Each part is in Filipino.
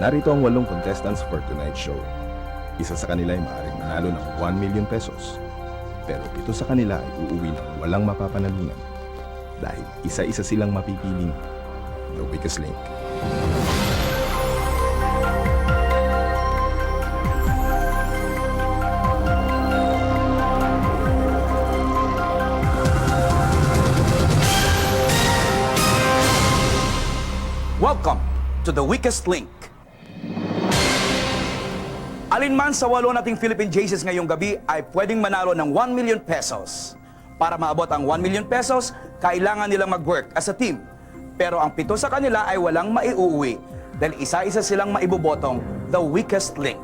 Narito ang 8 contestants for tonight's show. Isa sa kanila ay maaaring manalo ng 1 million pesos. Pero 7 sa kanila ay uuwi ng walang mapapanalunan dahil isa-isa silang mapipiling The Weakest Link. Welcome to The Weakest Link. Alinman sa 8 nating Philippine Jaces ngayong gabi ay pwedeng manalo ng 1 million pesos. Para maabot ang 1 million pesos, kailangan nilang mag-work as a team. Pero ang 7 sa kanila ay walang maiuwi dahil isa-isa silang maibobotong The Weakest Link.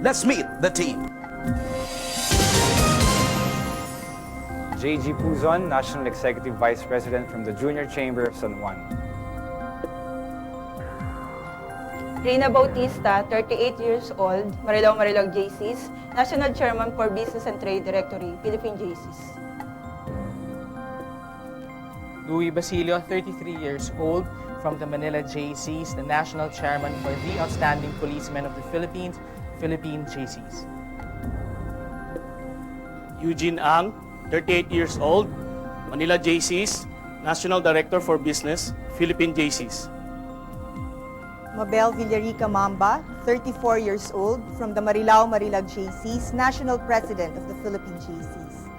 Let's meet the team. J.G. Puzon, National Executive Vice President from the Junior Chamber of San Juan. Reyna Bautista, 38 years old, Marilao JCs, National Chairman for Business and Trade Directory, Philippine JCs. Louis Basilio, 33 years old, from the Manila JCs, the National Chairman for the Outstanding Policemen of the Philippines, Philippine JCs. Eugene Ang, 38 years old, Manila JCs, National Director for Business, Philippine JCs. Mabel Villarica Mamba, 34 years old, from the Marilao JCs, National President of the Philippine JCs.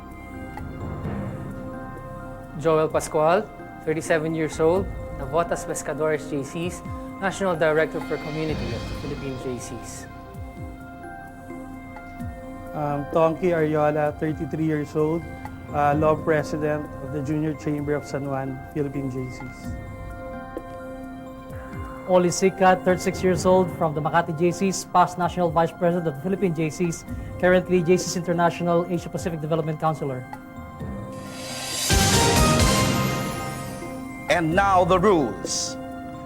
Joel Pascual, 37 years old, Navotas Pescadores JCs, National Director for Community of the Philippine JCs. Tonky Ariola, 33 years old, Law President of the Junior Chamber of San Juan, Philippine JCs. Oli Sikat, 36 years old, from the Makati JCs, past National Vice President of the Philippine JCs, currently JCs International Asia Pacific Development Counselor. And now the rules.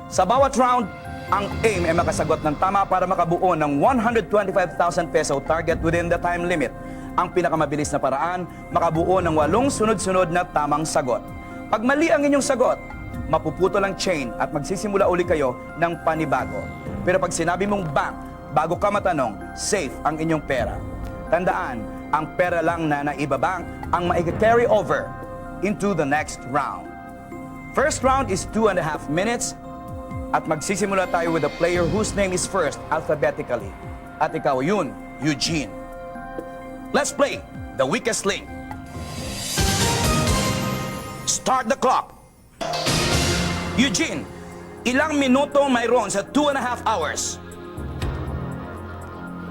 Sa bawat round, ang aim ay makasagot ng tama para makabuo ng 125,000 peso target within the time limit. Ang pinakamabilis na paraan, makabuo ng 8 sunod-sunod na tamang sagot. Pag mali ang inyong sagot, mapuputol ang chain at magsisimula uli kayo ng panibago. Pero pag sinabi mong bank, bago ka matanong, safe ang inyong pera. Tandaan, ang pera lang na naibabank ang maika-carry over into the next round. First round is 2.5 minutes at magsisimula tayo with a player whose name is first alphabetically. At ikaw yun, Eugene. Let's play The Weakest Link. Start the clock. Eugene, ilang minuto mayroon sa 2.5 hours?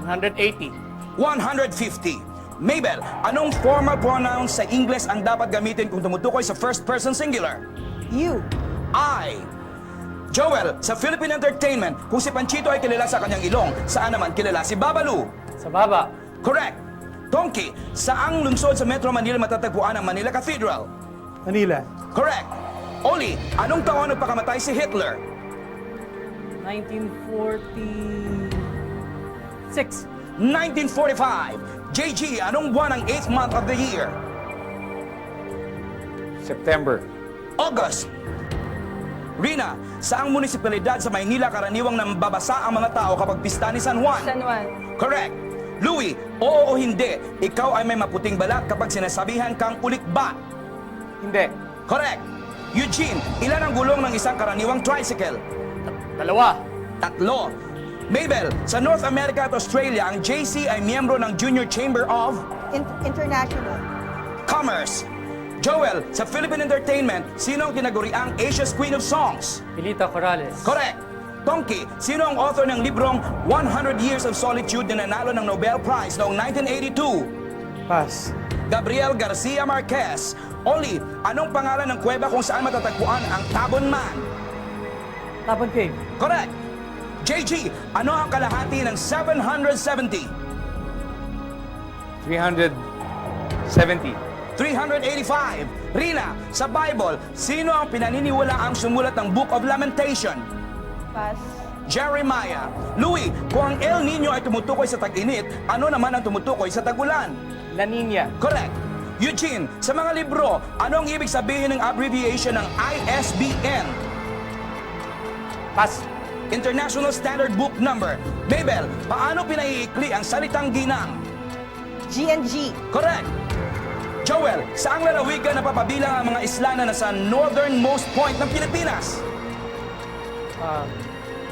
180. 150. Mabel, anong formal pronouns sa English ang dapat gamitin kung tumutukoy sa first person singular? You. I. Joel, sa Philippine Entertainment, kung si Panchito ay kilala sa kanyang ilong, saan naman kilala si Babalu? Sa baba. Correct. Donkey, saang lungsod sa Metro Manila matatagpuan ang Manila Cathedral? Manila. Correct. Oli, anong taon nagpakamatay si Hitler? 1946. 1945. JG, anong buwan ang 8th month of the year? September. August. Rina, saang munisipalidad sa Maynila karaniwang nambabasa ang mga tao kapag pista ni San Juan? San Juan. Correct. Louie, oo o hindi, ikaw ay may maputing balat kapag sinasabihan kang ulikbat? Hindi. Correct. Eugene, ilan ang gulong ng isang karaniwang tricycle? 2. 3. Mabel, sa North America at Australia, ang JC ay miyembro ng Junior Chamber of International. Commerce. Joel, sa Philippine Entertainment, sino ang tinaguriang Asia's Queen of Songs? Pilita Corrales. Correct. Tonky, sino ang author ng librong 100 Years of Solitude na nanalo ng Nobel Prize noong 1982? Pass. Gabriel Garcia Marquez. Oli, anong pangalan ng kuweba kung saan matatagpuan ang Tabon Man? Tapon Cave. Correct. JG, ano ang kalahati ng 770? 370. 385. Rina, sa Bible, sino ang pinaniniwalaang sumulat ng Book of Lamentation? Pass. Jeremiah. Louie, kung ang El Nino ay tumutukoy sa tag-init, ano naman ang tumutukoy sa tag-ulan? La Nina. Correct. Eugene, sa mga libro, ano ang ibig sabihin ng abbreviation ng ISBN? Pass. International Standard Book Number. Mabel, paano pinaiikli ang salitang ginang? G&G. Correct. Joel, saang lalawigan napapabilang ang mga isla na nasa northernmost point ng Pilipinas?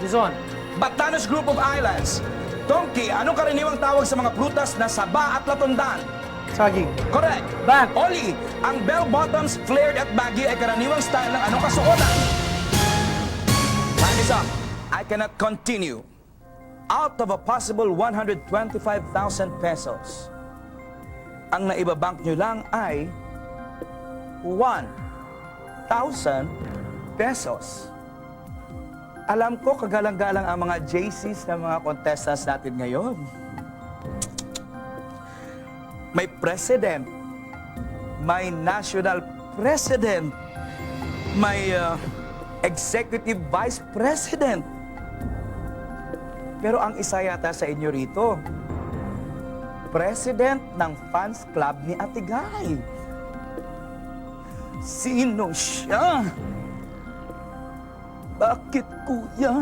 Luzon. Batanes Group of Islands. Donkey, anong karaniwang tawag sa mga prutas na saba at latundan? Saging. Correct. Bang. Oli, ang bell-bottoms, flared at baggy ay karaniwang style ng anong kasuotan? Time is up. I cannot continue. Out of a possible 125,000 pesos, ang naibabank nyo lang ay 1,000 pesos. Alam ko kagalang-galang ang mga JCs ng mga contestants natin ngayon. May president, may national president, may executive vice president. Pero ang isa yata sa inyo rito, president ng fans club ni Ate Guy. Sino siya? Bakit kuya?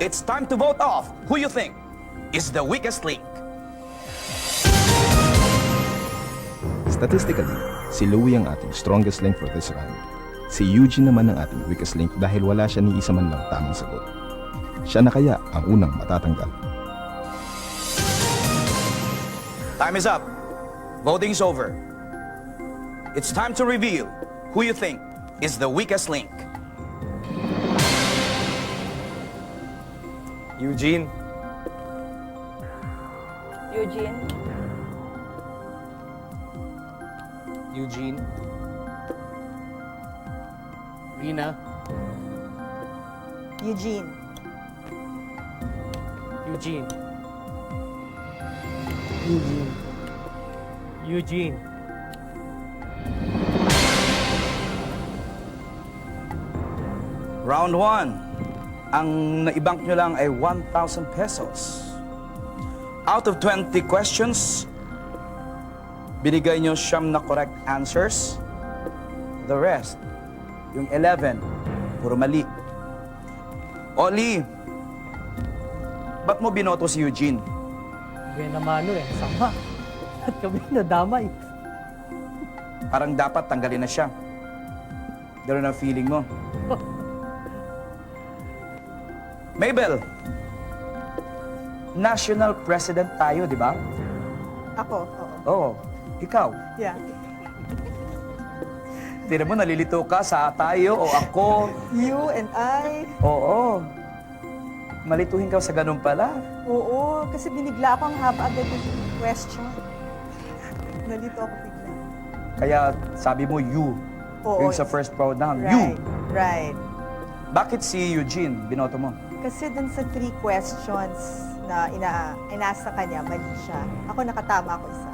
It's time to vote off. Who you think is the weakest link? Statistically, si Louie ang ating strongest link for this round. Si Eugene naman ang ating weakest link dahil wala siya ni isa man lang tamang sagot. Siya na kaya ang unang matatanggal. Time is up. Voting's over. It's time to reveal who you think is the weakest link. Eugene. Eugene. Eugene. Rina. Eugene. Eugene. Eugene. Eugene. Round 1. Ang naibank nyo lang ay 1,000 pesos. Out of 20 questions, binigay nyo siyam na correct answers. The rest, yung 11, puro mali. Oli, ba't mo binoto si Eugene? Buena mano eh. Sama. At kami nadamay. Parang dapat tanggalin na siya. Gano'n ang feeling mo. Mabel, national president tayo, di ba? Ako, oo. Oo. Ikaw. Yeah. Tira mo, nalilito ka sa tayo o ako. You and I. Oo. Malituhin ka sa ganun pala. Oo, kasi binigla ako ang haba agad ng question. Nalito ako bigla. Kaya sabi mo, you. Oo. Yung sa first pronoun, you. Right. Bakit si Eugene binoto mo? Kasi dun sa 3 questions na inasa kanya, mali siya. Ako nakatama ako isa.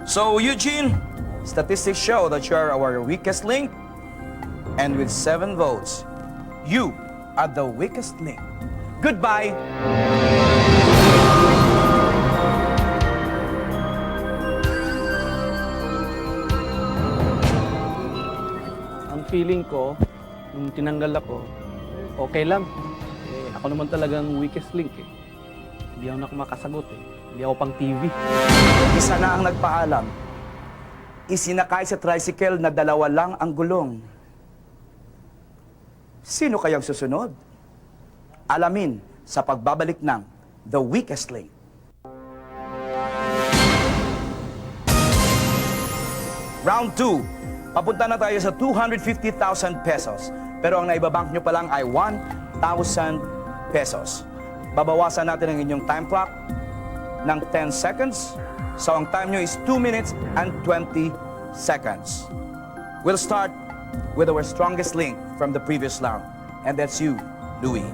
So, Eugene, statistics show that you are our weakest link. And with 7 votes, you are the weakest link. Goodbye! Ang feeling ko, nung tinanggal ako, okay lang. Ako naman talagang weakest link eh. Hindi ako na makasagot eh. Hindi ako pang TV. Isa na ang nagpaalam. Isinakay sa tricycle na 2 lang ang gulong. Sino kayang susunod? Alamin sa pagbabalik ng The Weakest Link. Round 2. Papunta na tayo sa 250,000 pesos. Pero ang naibabank nyo pa lang ay 1,000 pesos. Babawasan natin ang inyong time clock ng 10 seconds. So ang time nyo is 2 minutes and 20 seconds. We'll start with our strongest link from the previous round. And that's you, Louie.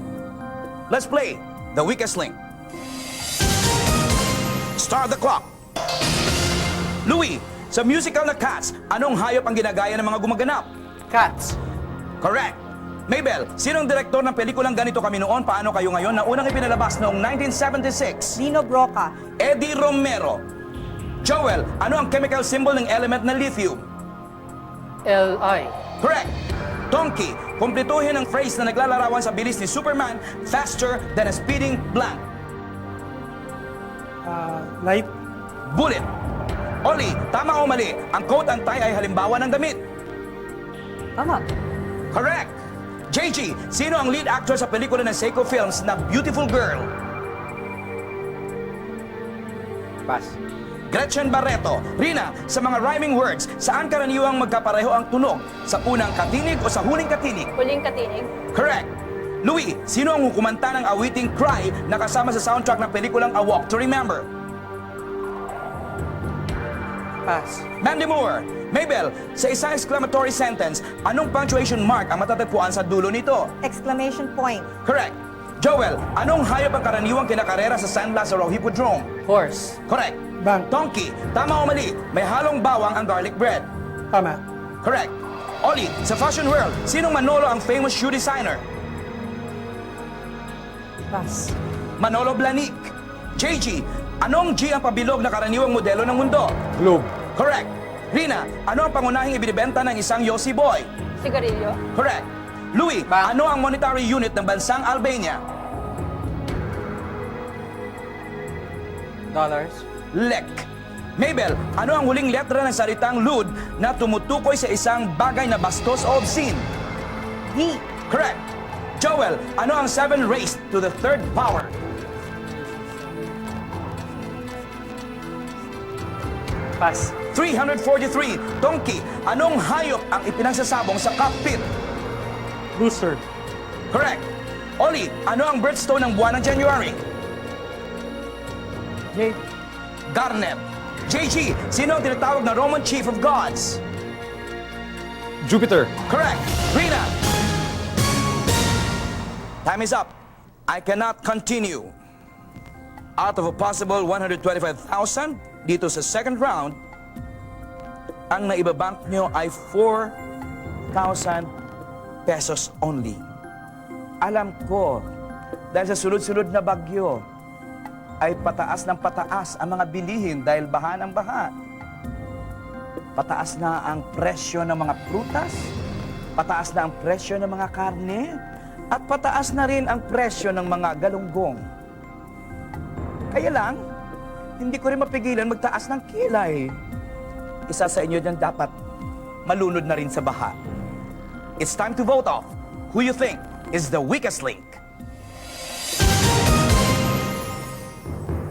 Let's play The Weakest Link. Start the clock. Louie, sa musical na Cats, anong hayop ang ginagaya ng mga gumaganap? Cats. Correct. Mabel, sinong direktor ng pelikulang Ganito Kami Noon, Paano Kayo Ngayon na unang ipinalabas noong 1976? Lino Broca. Eddie Romero. Joel, ano ang chemical symbol ng element na lithium? Li. Correct. Donkey, kumpletuhin ang phrase na naglalarawan sa bilis ni Superman, faster than a speeding blank. Light. Bullet. Oli, tama o mali? Ang coat and tie ay halimbawa ng damit. Tama. Correct. JG, sino ang lead actor sa pelikula ng Seiko Films na Beautiful Girl? Pass. Gretchen Barreto. Rina, sa mga rhyming words, saan karaniwang magkapareho ang tunog? Sa unang katinig o sa huling katinig? Huling katinig. Correct. Louis, sino ang kumanta ng awiting Cry na kasama sa soundtrack ng pelikulang A Walk to Remember? Pass. Mandy Moore. Mabel, sa isang exclamatory sentence, anong punctuation mark ang matatagpuan sa dulo nito? Exclamation point. Correct. Joel, anong hayop ang karaniwang kinakarera sa San Lazaro Hippodrome? Horse. Correct. Bank. Donkey, tama o mali? May halong bawang ang garlic bread. Tama. Correct. Oli, sa fashion world, sinong Manolo ang famous shoe designer? Pass. Manolo Blahnik. JG, anong G ang pabilog na karaniwang modelo ng mundo? Globe. Correct. Rina, ano ang pangunahing ibinibenta ng isang Yossi Boy? Sigarilyo. Correct. Louis, ano ang monetary unit ng bansang Albania? Dollars. Lek. Mabel, ano ang huling letra ng salitang lewd na tumutukoy sa isang bagay na bastos o obscene? D. Correct. Joel, ano ang 7 raised to the 3rd power? Pass. 343. Donkey, anong hayop ang ipinagsasabong sa cockpit? Rooster. Correct. Oli, ano ang birthstone ng buwan ng January? J. Garnet. JG, sino ang tinatawag na Roman Chief of Gods? Jupiter. Correct. Rina. Time is up. I cannot continue. Out of a possible 125,000 dito sa second round, ang naibabank nyo ay 4,000 pesos only. Alam ko, dahil sa sunod-sunod na bagyo, ay pataas ng pataas ang mga bilihin dahil baha ng baha. Pataas na ang presyo ng mga prutas, pataas na ang presyo ng mga karne, at pataas na rin ang presyo ng mga galunggong. Kaya lang, hindi ko rin mapigilan magtaas ng kilay. Isa sa inyo dyan dapat malunod na rin sa baha. It's time to vote off who you think is the weakest link.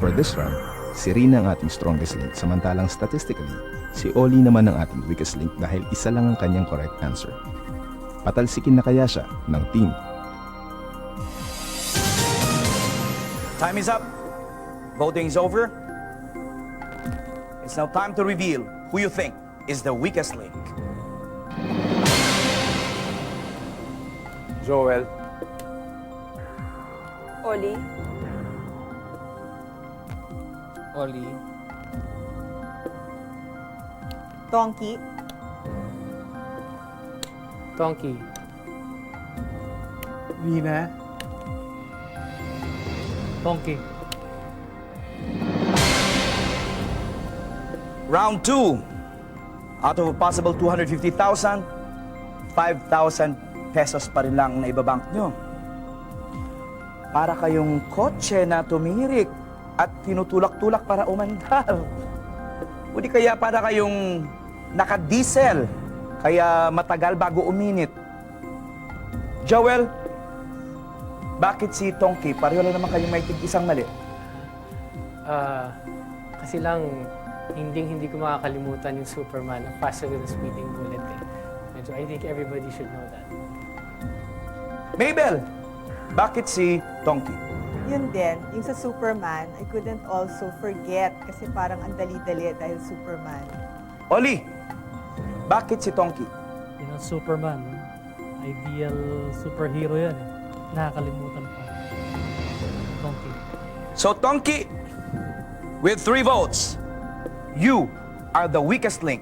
For this round, si Rina ang ating strongest link, samantalang statistically, si Oli naman ang ating weakest link dahil isa lang ang kanyang correct answer. Patalsikin na kaya siya ng team? Time is up. Voting is over. It's now time to reveal who you think is the weakest link. Joel. Oli. Oli. Donkey. Donkey. Rina. Donkey. Round 2. Out of a possible 250,000, 5,000 pesos pa rin lang na ibabank nyo. Para kayong kotse na tumirik at tinutulak-tulak para umandar. O di kaya para kayong nakadiesel, kaya matagal bago uminit. Joel, bakit si Donkey? Pareho lang naman kayong may tig-isang mali. Kasi lang, hindi ko makakalimutan yung Superman, ang faster than a speeding bullet. Medyo, I think everybody should know that. Mabel, bakit si Donkey? Yun din, yung sa Superman, I couldn't also forget kasi parang ang dali-dali dahil Superman. Oli, bakit si Donkey? Yun ang Superman. Ideal superhero yan eh. Nakakalimutan pa. Donkey. So Donkey, with 3 votes, you are the weakest link.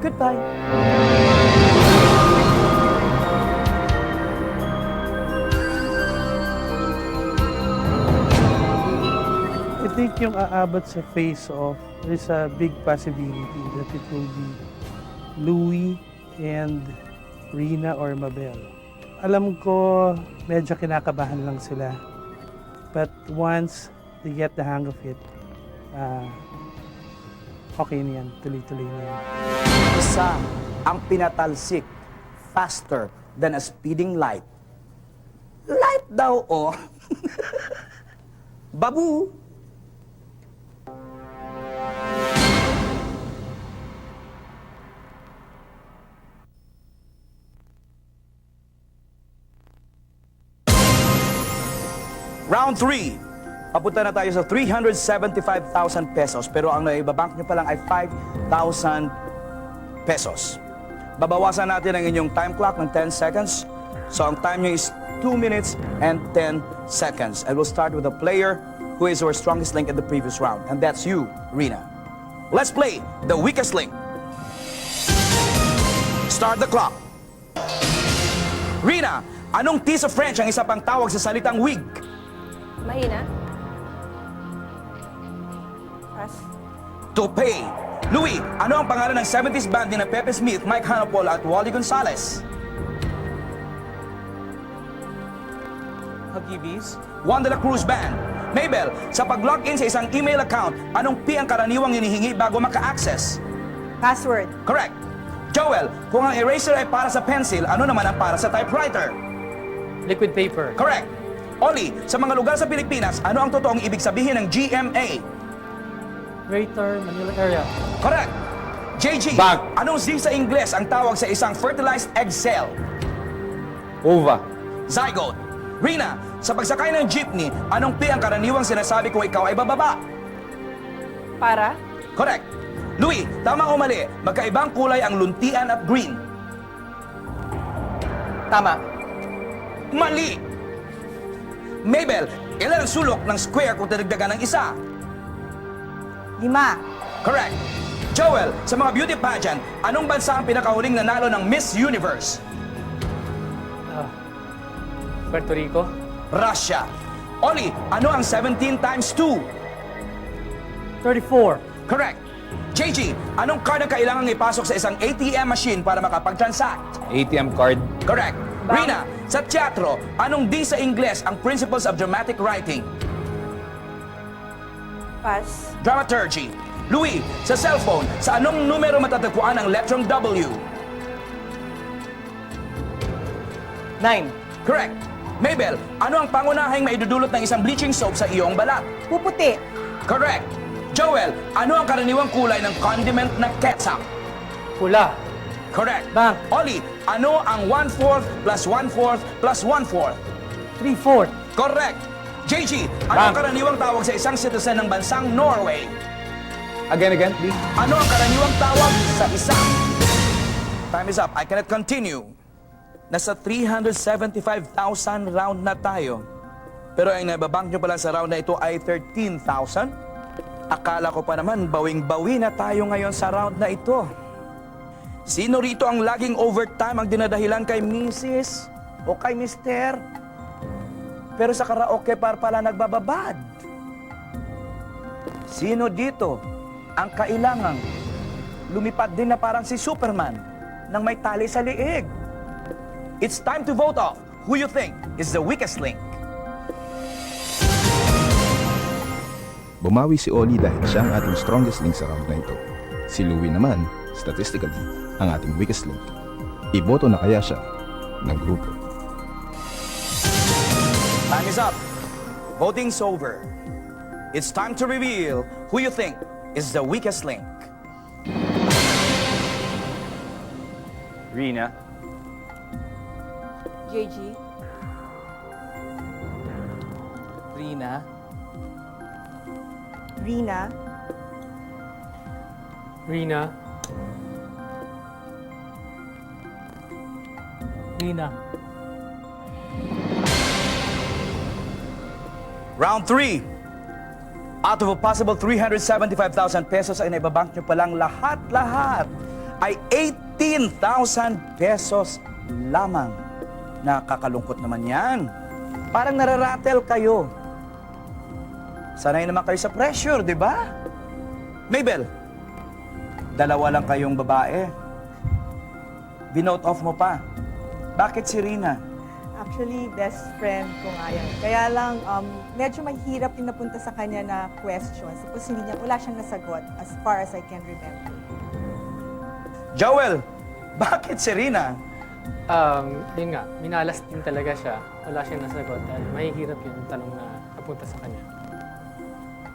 Goodbye. I think yung aabot sa face-off, there's a big possibility that it will be Louis and Rina or Mabel. Alam ko medyo kinakabahan lang sila. But once they get the hang of it, okay na yan. Tuloy-tuloy na yan. Isa ang pinatalsik faster than a speeding light. Light daw, oh. Babu! Round 3. Papunta na tayo sa 375,000 pesos. Pero ang naibabank nyo pa lang ay 5,000 pesos. Babawasan natin ang inyong time clock ng 10 seconds. So ang time nyo is 2 minutes and 10 seconds. And we'll start with the player who is our strongest link in the previous round. And that's you, Rina. Let's play the weakest link. Start the clock. Rina, anong T sa French ang isa pang tawag sa salitang wig? Mahina. Pass. Toupee. Louis, ano ang pangalan ng 70s band ni na Pepe Smith, Mike Hanapol at Wally Gonzalez? Huggies. Juan de la Cruz Band. Mabel, sa pag-login sa isang email account, anong P ang karaniwang hinihingi bago maka-access? Password. Correct. Joel, kung ang eraser ay para sa pencil, ano naman ang para sa typewriter? Liquid paper. Correct. Oli, sa mga lugar sa Pilipinas, ano ang totoong ibig sabihin ng GMA? Greater Manila Area. Correct. JG, Bank. anong Z sa Ingles ang tawag sa isang fertilized egg cell? Ova. Zygote. Rina, sa pagsakay ng jeepney, anong P ang karaniwang sinasabi kung ikaw ay bababa? Para. Correct. Louis, tama o mali, magkaibang kulay ang luntian at green. Tama. Mali! Mabel, ilan ang sulok ng square kung tinagdagan ng isa? 5. Correct. Joel, sa mga beauty pageant, anong bansa ang pinakahuling nanalo ng Miss Universe? Puerto Rico. Russia. Oli, ano ang 17 times 2? 34. Correct. JG, anong card ang kailangang ipasok sa isang ATM machine para makapag-transact? ATM card. Correct. Rina, sa teatro, anong D sa Ingles ang principles of dramatic writing? Pass. Dramaturgy. Louis, sa cellphone, sa anong numero matatagpuan ang letrong W? 9. Correct. Mabel, ano ang pangunahing maidudulot ng isang bleaching soap sa iyong balat? Puputi. Correct. Joel, ano ang karaniwang kulay ng condiment na ketchup? Pula. Correct. Bank. Oli, ano ang 1/4 plus 1/4 plus 1/4? 3/4. Correct. JG, ano ang Bank. karaniwang tawag sa isang citizen ng bansang Norway? Again, please. Ano ang karaniwang tawag sa isang? Time is up. I cannot continue. Nasa 375,000 round na tayo. Pero ang nababank nyo pala sa round na ito ay 13,000. Akala ko pa naman bawing-bawi na tayo ngayon sa round na ito. Sino rito ang laging overtime ang dinadahilan kay Mrs. o kay Mr.? Pero sa karaoke pala nagbababad. Sino dito ang kailangang lumipad din na parang si Superman nang may tali sa liig? It's time to vote off who you think is the weakest link. Bumawi si Oli dahil siya ang ating strongest link sa round na ito. Si Louie naman, statistically, ang ating weakest link. Iboto na kaya siya ng grupo. Time is up. Voting's over. It's time to reveal who you think is the weakest link. Rina. JG. Rina. Rina. Rina. Rina. Round 3. Out of a possible 375,000 pesos ay naibabank nyo palang lahat-lahat ay 18,000 pesos lamang. Nakakalungkot naman yan. Parang nararatel kayo. Sanay naman kayo sa pressure, di ba? Mabel, dalawa lang kayong babae. Binote off mo pa. Bakit si Rina? Actually, best friend ko nga yan. Kaya lang, medyo mahirap yung napunta sa kanya na questions. Tapos wala siyang nasagot as far as I can remember. Joel, bakit si Rina? Yun nga, minalas din talaga siya. Wala siyang nasagot dahil mahihirap yung tanong na napunta sa kanya.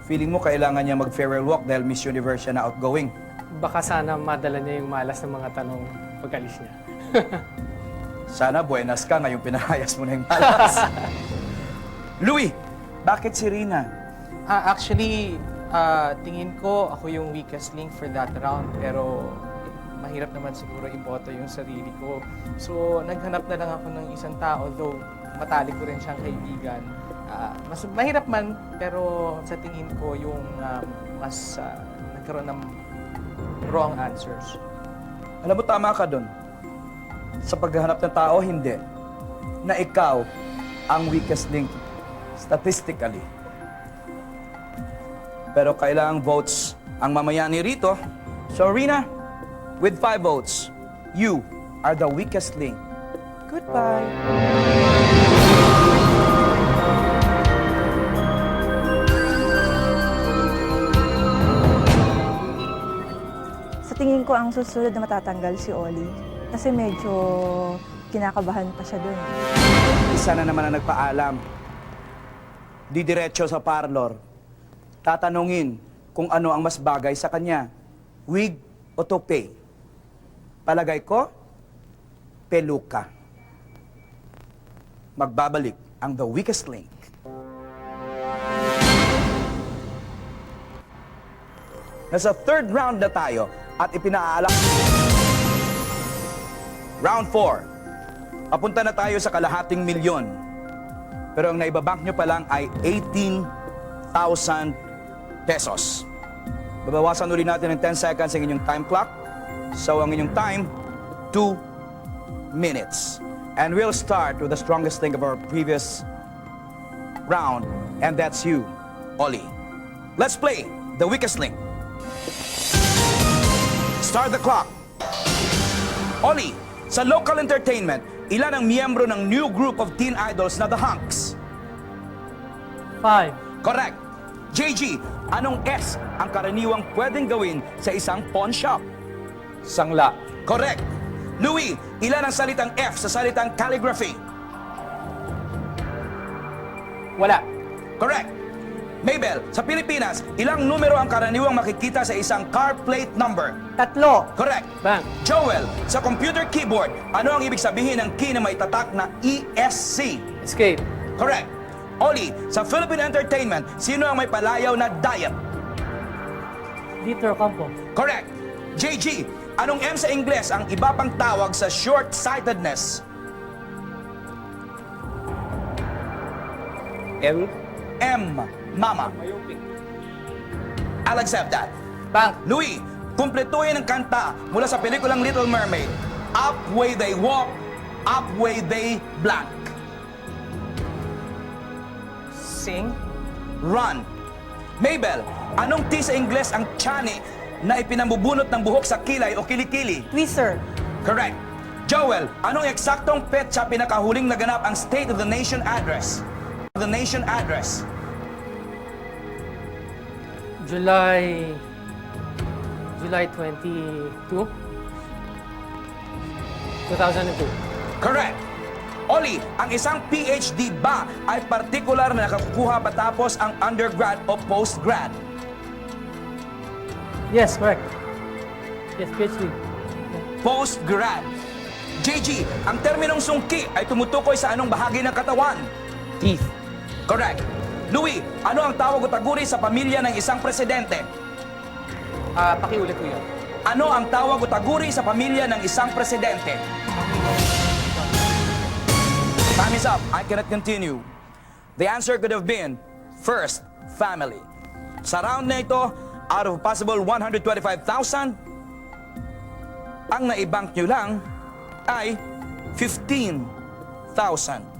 Feeling mo kailangan niya mag-farewell walk dahil Miss Universe siya na outgoing? Baka sana madala niya yung malas ng mga tanong pag-alis niya. Sana buenas ka ngayong pinahayas mo na yung malas. Louie, bakit si Rina? Actually, tingin ko ako yung weakest link for that round, pero mahirap naman siguro iboto yung sarili ko. So, naghanap na lang ako ng isang tao, though matalik ko rin siyang kaibigan. Mas mahirap man, pero sa tingin ko yung mas nagkaroon ng wrong answers. Alam mo, tama ka doon. Sa paghahanap ng tao, hindi. Na ikaw ang weakest link statistically. Pero kailangang votes ang mamayani rito. So, Rina, with 5 votes, you are the weakest link. Goodbye. Sa tingin ko, ang susunod na matatanggal si Oli. Kasi medyo kinakabahan pa siya dun. Isa na naman ang nagpaalam. Didiretso sa parlor. Tatanungin kung ano ang mas bagay sa kanya. Wig o toupee. Palagay ko, peluka. Magbabalik ang the weakest link. Nasa third round na tayo at ipinaalak. Round 4. Papunta na tayo sa kalahating milyon. Pero ang naibabank nyo pa lang ay 18,000 pesos. Babawasan ulit natin ng 10 seconds ang inyong time clock. So ang inyong time, 2 minutes. And we'll start with the strongest link of our previous round, and that's you, Oli. Let's play the weakest link. Start the clock. Oli, sa local entertainment, ilan ang miyembro ng new group of teen idols na The Hunks? 5. Correct. JG, anong S ang karaniwang pwedeng gawin sa isang pawn shop? Sangla. Correct. Louie, ilan ang salitang F sa salitang calligraphy? Wala. Correct. Mabel, sa Pilipinas, ilang numero ang karaniwang makikita sa isang car plate number? 3. Correct. Bang! Joel, sa computer keyboard, ano ang ibig sabihin ng key na may tatak na ESC? Escape. Correct. Oli, sa Philippine Entertainment, sino ang may palayaw na diet? Dieter Ocampo. Correct. JG, anong M sa Ingles ang iba pang tawag sa short-sightedness? M. Mama. I'll accept that. Bank. Louie, kumpletuhin ang kanta mula sa pelikulang Little Mermaid. Up way they walk, up way they blank. Sing. Run. Mabel, anong T sa Ingles ang tiyan na ipinambubunot ng buhok sa kilay o kilikili? Twister. Correct. Joel, anong eksaktong petsa pinakahuling naganap ang State of the Nation Address? The Nation Address. July 22? 2002. Correct. Oli, ang isang PhD ba ay partikular na nakakuha patapos ang undergrad o postgrad? Yes, correct. Yes, PhD. Postgrad. JG, ang terminong sungki ay tumutukoy sa anong bahagi ng katawan? Teeth. Correct. Louie, ano ang tawag o taguri sa pamilya ng isang presidente? Pakiulit ko yun. Ano ang tawag o taguri sa pamilya ng isang presidente? Time is up. I cannot continue. The answer could have been, first, family. Sa round na ito, out of possible 125,000, ang naibank nyo lang ay 15,000.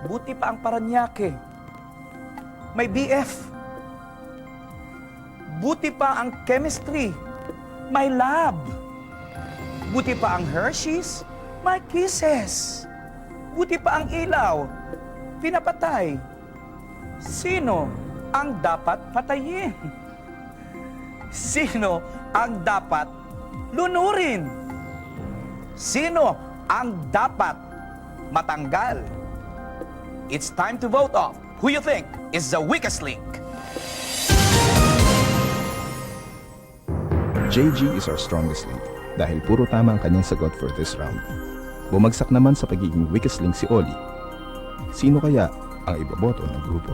Buti pa ang Paranaque. May BF. Buti pa ang chemistry. May lab. Buti pa ang Hershey's, my kisses. Buti pa ang ilaw, pinapatay. Sino ang dapat patayin? Sino ang dapat lunurin? Sino ang dapat matanggal? It's time to vote off. Who you think is the weakest link? JG is our strongest link dahil puro tama ang kanyang sagot for this round. Bumagsak naman sa pagiging weakest link si Oli. Sino kaya ang iboboto ng grupo?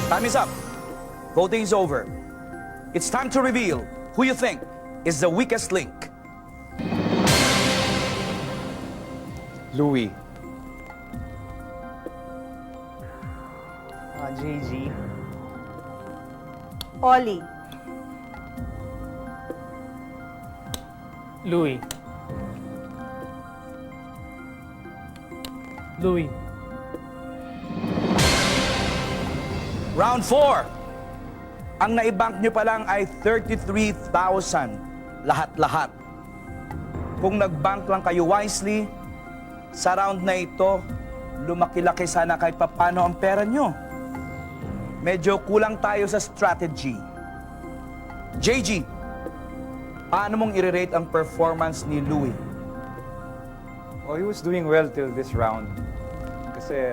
Time is up. Voting is over. It's time to reveal who you think is the weakest link. Louie. JG. Ollie. Louie. Louie. Round 4. Ang naibank nyo pa lang ay 33,000. Lahat-lahat. Kung nagbank lang kayo wisely, sa round na ito, lumaki-laki sana kahit papano ang pera nyo. Medyo kulang tayo sa strategy. JG, paano mong i-rate ang performance ni Louie? Oh, he was doing well till this round. Kasi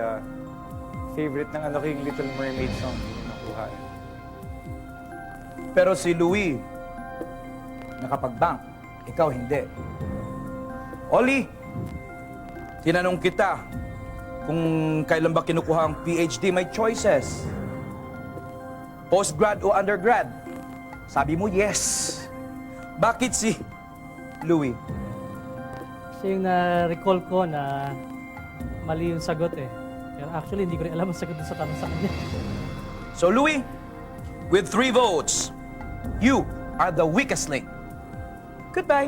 favorite ng ano ko yung Little Mermaid song yung nakuha. Pero si Louie, nakapag-bank. Ikaw hindi. Oli, tinanong kita kung kailan ba kinukuha ang PhD. May choices. Postgrad o undergrad? Sabi mo, yes. Bakit si Louie? Kasi yung na-recall ko na mali yung sagot eh. Pero actually, hindi ko rin alam ang sagot dun sa tanong sa kanya. So Louie, with 3 votes, you are the weakest link. Goodbye.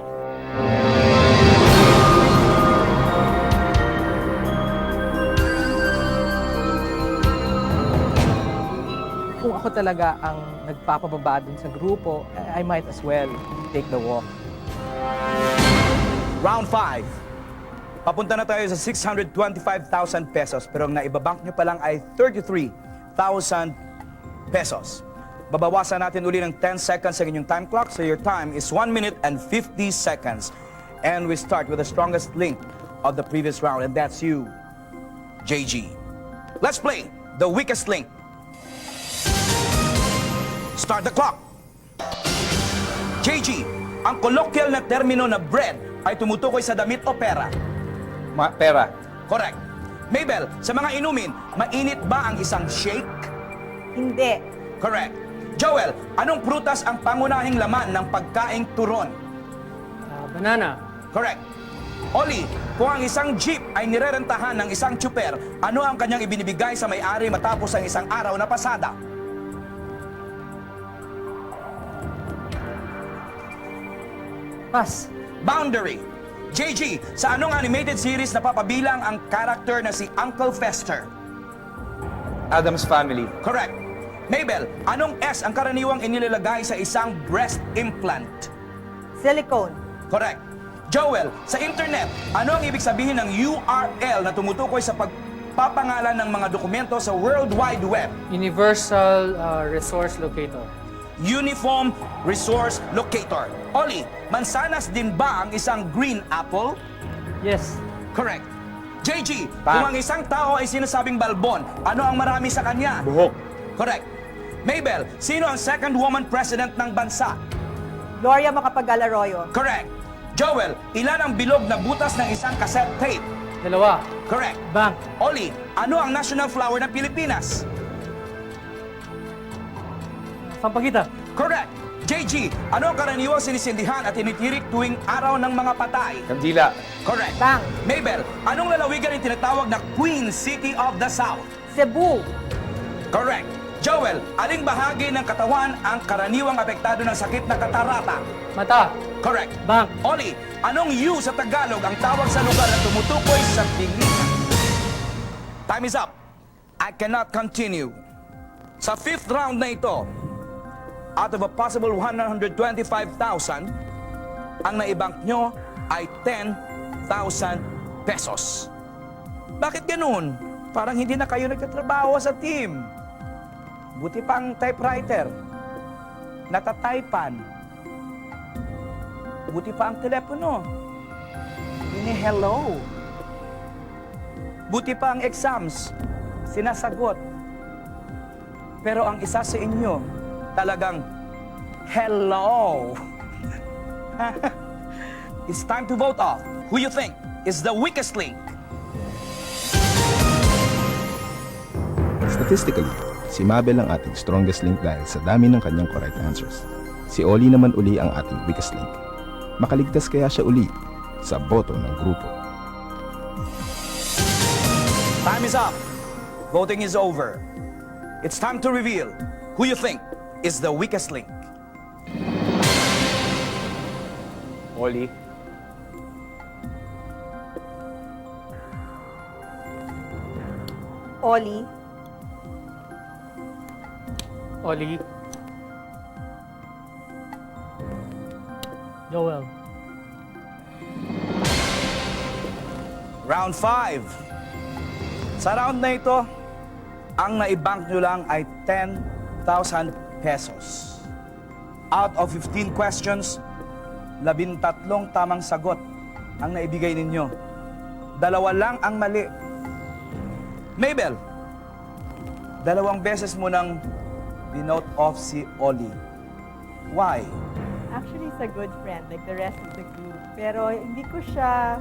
Kung ako talaga ang nagpapababa dun sa grupo, I might as well take the walk. Round 5. Papunta na tayo sa 625,000 pesos pero ang naibabank nyo pa lang ay 33,000 pesos. Babawasan natin uli ng 10 seconds sa inyong time clock so your time is 1 minute and 50 seconds. And we start with the strongest link of the previous round and that's you, JG. Let's play the weakest link. Start the clock. JG, ang colloquial na termino na bread ay tumutukoy sa damit o pera. Pera. Correct. Mabel, sa mga inumin, mainit ba ang isang shake? Hindi. Correct. Joel, anong prutas ang pangunahing laman ng pagkaing turon? Banana. Correct. Oli, kung ang isang jeep ay nirerentahan ng isang tsuper, ano ang kanyang ibinibigay sa may-ari matapos ang isang araw na pasada? Pass. Boundary. JG, sa anong animated series napapabilang ang karakter na si Uncle Fester? Adam's Family. Correct. Mabel, anong S ang karaniwang inilalagay sa isang breast implant? Silicone. Correct. Joel, sa internet, ano ang ibig sabihin ng URL na tumutukoy sa pagpapangalan ng mga dokumento sa World Wide Web? Universal Resource Locator. Uniform Resource Locator. Oli, mansanas din ba ang isang green apple? Yes. Correct. JG, kung ang isang tao ay sinasabing balbon, ano ang marami sa kanya? Buhok. Correct. Mabel, sino ang second woman president ng bansa? Gloria Macapagal Arroyo. Correct. Joel, ilan ang bilog na butas ng isang cassette tape? 2. Correct. Bank. Oli, ano ang national flower ng Pilipinas? Sampaguita. Correct. JG, ano ang karaniwang sinisindihan at tinitirik tuwing araw ng mga patay? Kandila. Correct. Bang. Mabel, anong lalawigan ang tinatawag na Queen City of the South? Cebu. Correct. Joel, aling bahagi ng katawan ang karaniwang apektado ng sakit na katarata? Mata. Correct. Bank. Oli, anong U sa Tagalog ang tawag sa lugar na tumutukoy sa tinginan? Time is up. I cannot continue. Sa 5th round na ito, out of a possible 125,000, ang naibank nyo ay 10,000 pesos. Bakit ganun? Parang hindi na kayo nagtatrabaho sa team. Buti pa ang typewriter. Natataypan. Buti pa ang telepono. Ini-hello. Buti pa ang exams. Sinasagot. Pero ang isa sa inyo, talagang hello. It's time to vote off. Who you think is the weakest link? Statistically, si Mabel ang ating strongest link dahil sa dami ng kanyang correct answers. Si Oli naman uli ang ating weakest link. Makaligtas kaya siya uli sa boto ng grupo. Time is up. Voting is over. It's time to reveal who you think is the weakest link. Oli. Oli. Oli. Joel. Round 5. Sa round na ito, ang naibank nyo lang ay 10,000 pesos. Out of 15 questions, 13 tamang sagot ang naibigay ninyo. 2 lang ang mali. Mabel, 2 beses mo nang dinote off si Oli. Why? Actually, he's a good friend, like the rest of the group. Pero hindi ko siya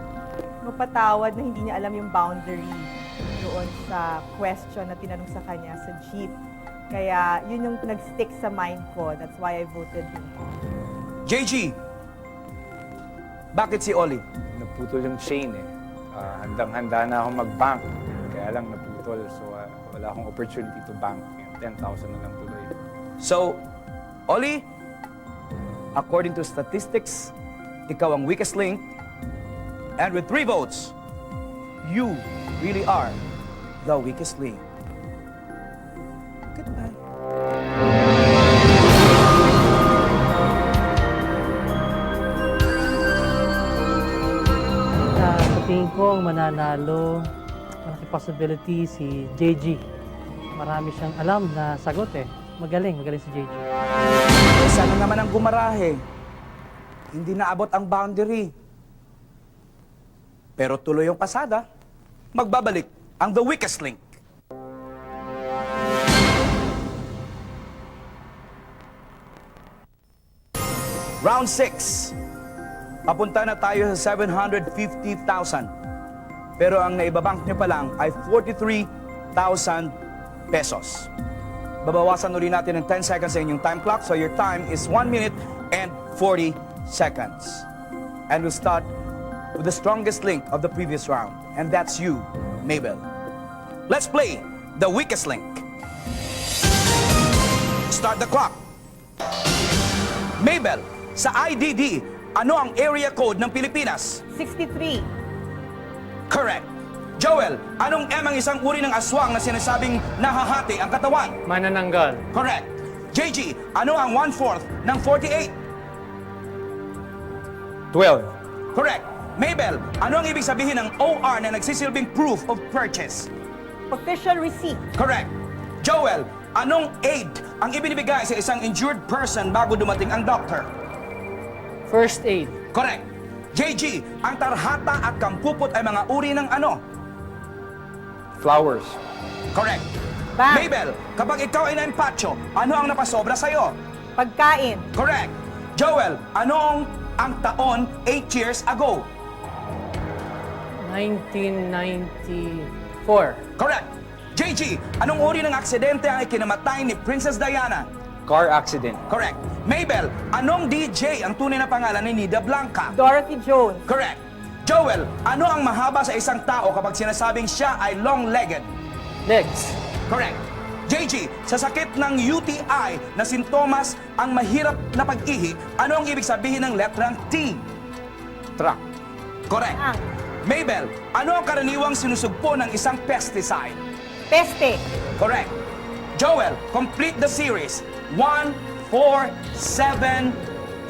mapatawad na hindi niya alam yung boundary doon sa question na tinanong sa kanya sa jeep. Kaya yun yung nag-stick sa mind ko. That's why I voted him. JG, bakit si Oli? Naputol yung chain eh. Handang-handa na akong mag-bank. Kaya lang naputol. So wala akong opportunity to bank. 10,000 na lang tuloy. So, Oli, according to statistics, ikaw ang weakest link. And with 3 votes, you really are the weakest link. Goodbye. Sa tingin ko, ang mananalo, malaki possibility si JG. Marami siyang alam na sagot eh. Magaling si JG. Sana naman ang gumarahe. Hindi naabot ang boundary. Pero tuloy yung pasada. Magbabalik ang the weakest link. Round 6. Papunta na tayo sa 750,000. Pero ang naibabank nyo pa lang ay 43,000 pesos. Babawasan ulit natin ng 10 seconds sa inyong time clock. So your time is 1 minute and 40 seconds. And we'll start with the strongest link of the previous round. And that's you, Mabel. Let's play the weakest link. Start the clock. Mabel, sa IDD, ano ang area code ng Pilipinas? 63. Correct. Joel, anong M ang isang uri ng aswang na sinasabing nahahati ang katawan? Manananggal. Correct. JG, ano ang 1/4 ng 48? 12. Correct. Mabel, ano ang ibig sabihin ng OR na nagsisilbing proof of purchase? Official receipt. Correct. Joel, anong aid ang ibinibigay sa isang injured person bago dumating ang doctor? First aid. Correct. JG, ang tarhata at kampupot ay mga uri ng ano? Flowers. Correct. Bang. Mabel, kapag ikaw ay na-empacho, ano ang napasobra sa'yo? Pagkain. Correct. Joel, ano ang taon 8 years ago? 1994. Correct. JG, anong uri ng aksidente ang ikinamatay ni Princess Diana? Car accident. Correct. Mabel, anong DJ ang tunay na pangalan ni Nida Blanca? Dorothy Jones. Correct. Joel, ano ang mahaba sa isang tao kapag sinasabing siya ay long-legged? Legs. Correct. JG, sa sakit ng UTI na sintomas ang mahirap na pag-ihi, ano ang ibig sabihin ng letrang T? Truck. Correct. Ang. Mabel, ano ang karaniwang sinusugpo ng isang pesticide? Peste. Correct. Joel, complete the series. 1, 4, 7,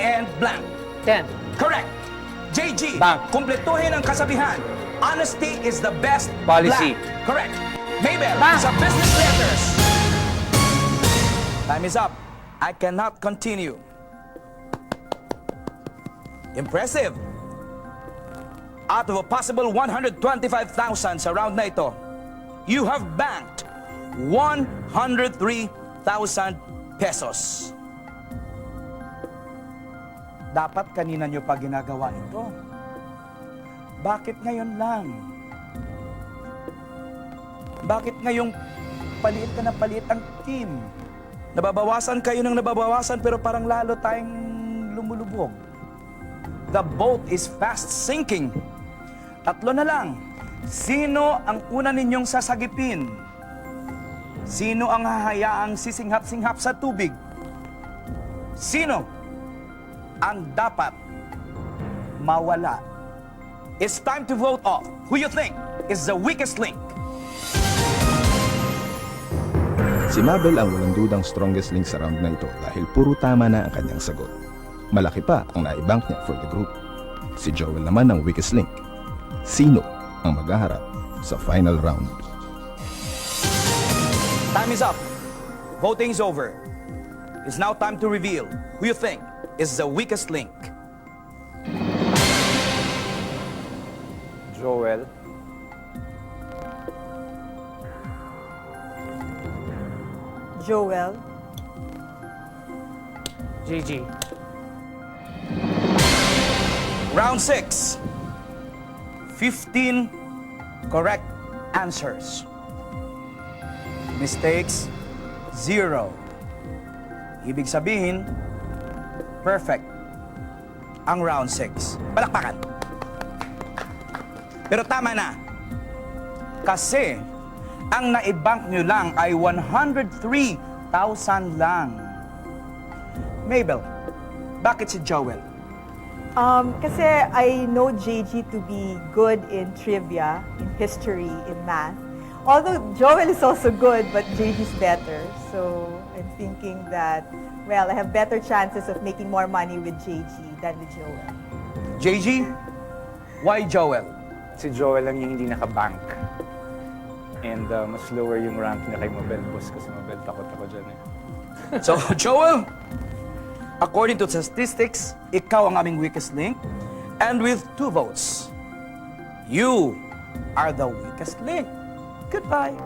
and blank. 10. Correct. JG, Bank. kumpletuhin ang kasabihan. Honesty is the best Policy. black. Correct. Mabel, Bank. sa business letters. Time is up. I cannot continue. Impressive. Out of a possible 125,000 sa round na ito, you have banked 103,000 pesos. Dapat kanina nyo pa ginagawa ito. Bakit ngayon lang? Bakit ngayong paliit ka na paliit ang team? Nababawasan kayo ng nababawasan pero parang lalo tayong lumulubog. The boat is fast sinking. 3 na lang. Sino ang una ninyong sasagipin? Sino ang hahayaang sisinghap-singhap sa tubig? Sino ang dapat mawala? It's time to vote off. Who you think is the weakest link? Si Mabel ang walang dudang strongest link sa round na ito dahil puro tama na ang kanyang sagot. Malaki pa ang naibank niya for the group. Si Joel naman ang weakest link. Sino ang maghaharap sa final round? Time is up. Voting's over. It's now time to reveal who you think is the weakest link. Joel. Joel. JG. Round 6. 15 correct answers. Mistakes, 0. Ibig sabihin, perfect ang round 6. Palakpakan. Pero tama na. Kasi, ang naibank nyo lang ay 103,000 lang. Mabel, bakit si Joel? Kasi I know JG to be good in trivia, in history, in math. Although Joel is also good, but JG's better. So I'm thinking that, well, I have better chances of making more money with JG than with Joel. JG, why Joel? Si Joel lang yung hindi nakabank. And mas lower yung rank niya kay Mabel, boss. Kasi Mabel, takot ako dyan eh. So, Joel, according to statistics, ikaw ang aming weakest link. And with 2 votes, you are the weakest link. Goodbye.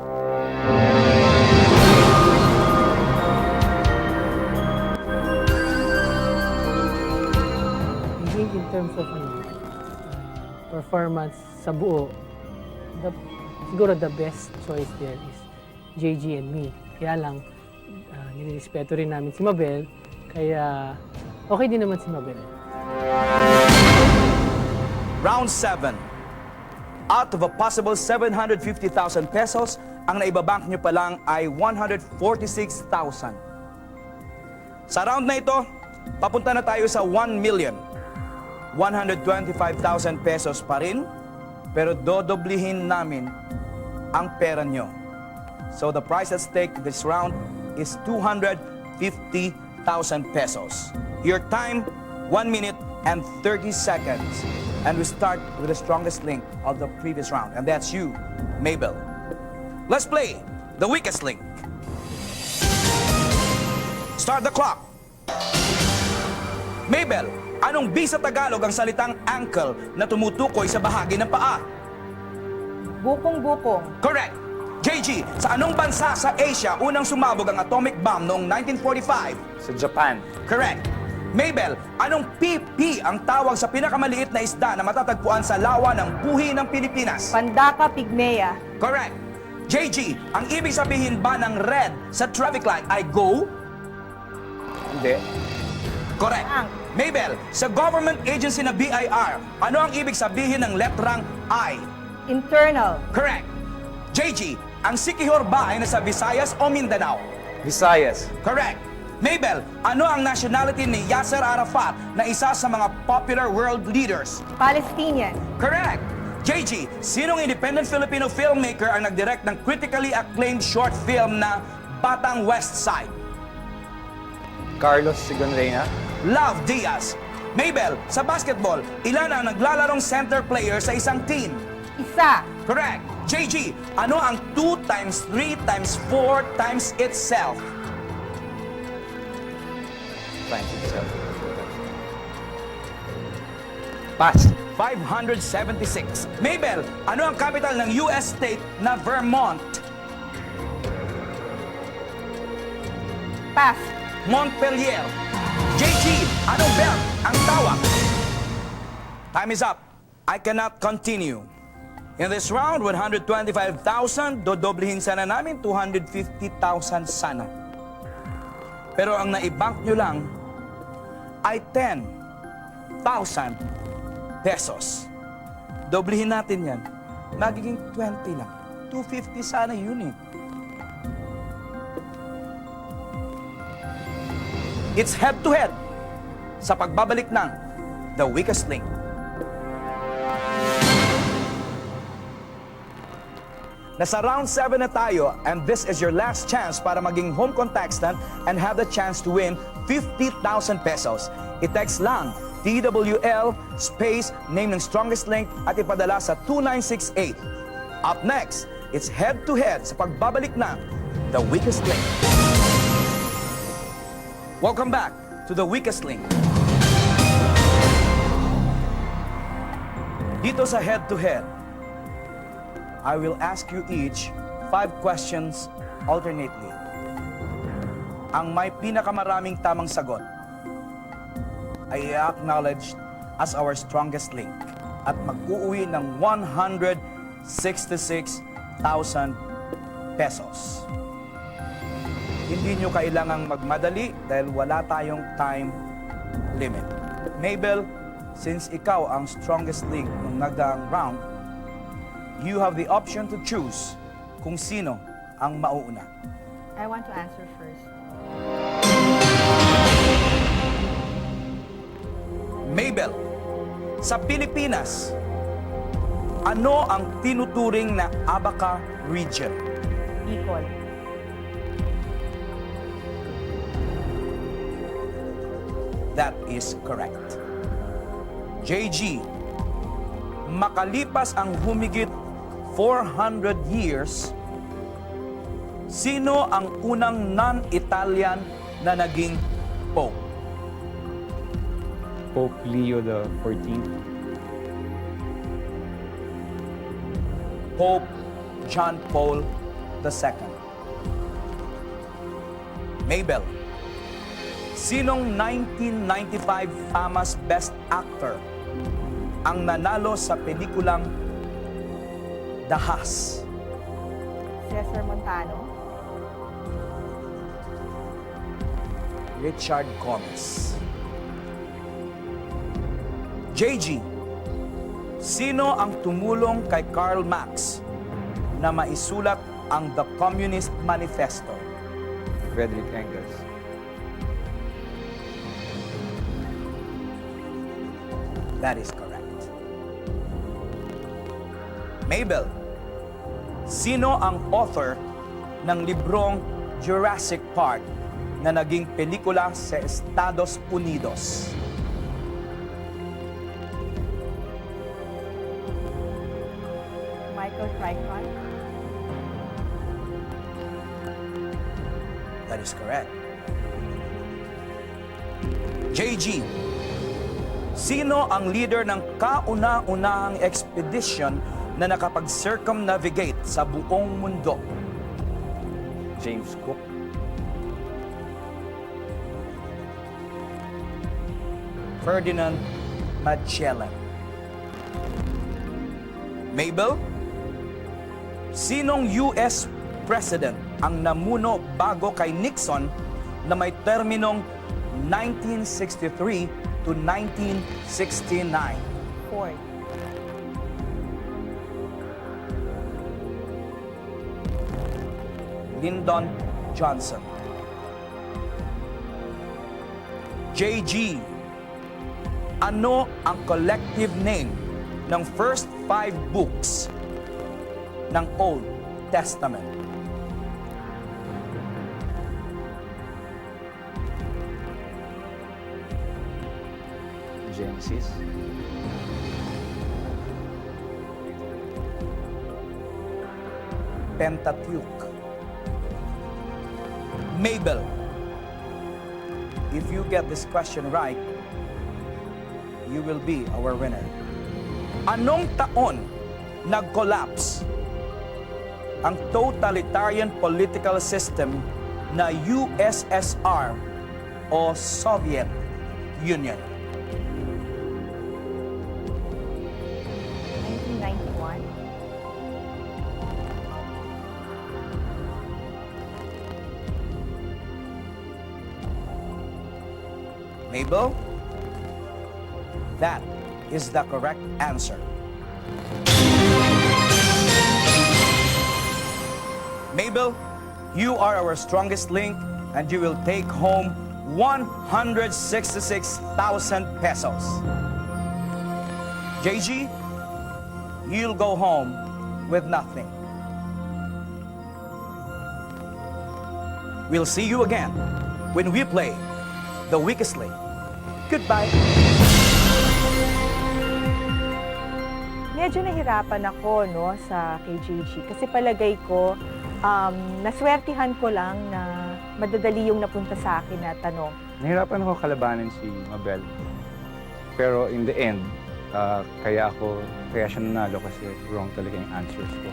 I think in terms of performance sa buo, siguro the best choice there is JG and me. Kaya lang, nilirespeto rin namin si Mabel, kaya okay din naman si Mabel. Round 7. Out of a possible 750,000 pesos, ang naibabank nyo pa lang ay 146,000. Sa round na ito, papunta na tayo sa 1,125,000 pesos pa rin, pero dodoblihin namin ang pera nyo. So the price at stake this round is 250,000 pesos. Your time, 1 minute and 30 seconds. And we start with the strongest link of the previous round, and that's you, Mabel. Let's play the weakest link. Start the clock. Mabel, anong B sa Tagalog ang salitang ankle na tumutukoy sa bahagi ng paa? Bukong-bukong. Correct. JG, sa anong bansa sa Asia unang sumabog ang atomic bomb noong 1945? Sa Japan. Correct. Mabel, anong PP ang tawag sa pinakamaliit na isda na matatagpuan sa lawa ng buhi ng Pilipinas? Pandaka pygmea. Correct. JG, ang ibig sabihin ba ng red sa traffic light ay go? Hindi. Correct. Mabel, sa government agency na BIR, ano ang ibig sabihin ng letrang I? Internal. Correct. JG, ang Siquijor ba ay nasa Visayas o Mindanao? Visayas. Correct. Mabel, ano ang nationality ni Yasser Arafat na isa sa mga popular world leaders? Palestinian. Correct. JG, sinong independent Filipino filmmaker ang nagdirect ng critically acclaimed short film na Batang West Side? Carlos Sigonreina. Love Diaz. Mabel, sa basketball, ilan ang naglalarong center player sa isang team? Isa. Correct. JG, ano ang 2 times 3 times 4 times itself? Times itself. Pass. 576. Mabel, ano ang capital ng US state na Vermont? Pass. Montpelier. JG, anong belt ang tawag? Time is up. I cannot continue. In this round, 125,000, dodoblihin sana namin 250,000 sana. Pero ang naibank nyo lang ay 10,000 pesos. Doblihin natin yan. Magiging 20 lang. 250 sana yun eh. It's head-to-head sa pagbabalik ng The Weakest Link. Nasa round 7 na tayo and this is your last chance para maging home contestant and have the chance to win 50,000 pesos. I-text lang TWL space name ng strongest link at ipadala sa 2968. Up next, it's head-to-head sa pagbabalik ng The Weakest Link. Welcome back to The Weakest Link. Dito sa head-to-head, I will ask you each 5 questions alternately. Ang may pinakamaraming tamang sagot ay acknowledged as our strongest link at mag-uuwi ng 166,000 pesos. Hindi nyo kailangang magmadali dahil wala tayong time limit. Mabel, since ikaw ang strongest link ng nagdaang round, you have the option to choose kung sino ang mauuna. I want to answer first. Mabel, sa Pilipinas, ano ang tinuturing na Abaca region? Bicol. That is correct. JG, makalipas ang humigit 400 years, sino ang unang non-Italian na naging Pope? Pope Leo the 14th. Pope John Paul II. Mabel, sinong 1995 famous Best Actor ang nanalo sa pelikulang Dahas? Cesar Montano. Richard Gomez. JG, sino ang tumulong kay Karl Marx na maisulat ang The Communist Manifesto? Frederick Engels. That is correct. Mabel, sino ang author ng librong Jurassic Park na naging pelikula sa Estados Unidos? Michael Crichton. That is correct. JG, sino ang leader ng kauna-unahang expedition na nakapag-circumnavigate sa buong mundo? James Cook. Ferdinand Magellan. Mabel, sinong US President ang namuno bago kay Nixon na may terminong 1963 to 1969? Ford. Lyndon Johnson. JG, ano ang collective name ng first 5 books ng Old Testament? Genesis. Pentateuch. Mabel, if you get this question right, you will be our winner. Anong taon nag-collapse ang totalitarian political system na USSR o Soviet Union? 1991. Mabel, that is the correct answer. Mabel, you are our strongest link and you will take home 166,000 pesos. JG, you'll go home with nothing. We'll see you again when we play The Weakest Link. Goodbye. Medyo nahirapan ako no, sa KJG kasi palagay ko, naswertihan ko lang na madadali yung napunta sa akin na tanong. Nahirapan ako kalabanin si Mabel. Pero in the end, kaya siya nanalo kasi wrong talaga yung answers ko.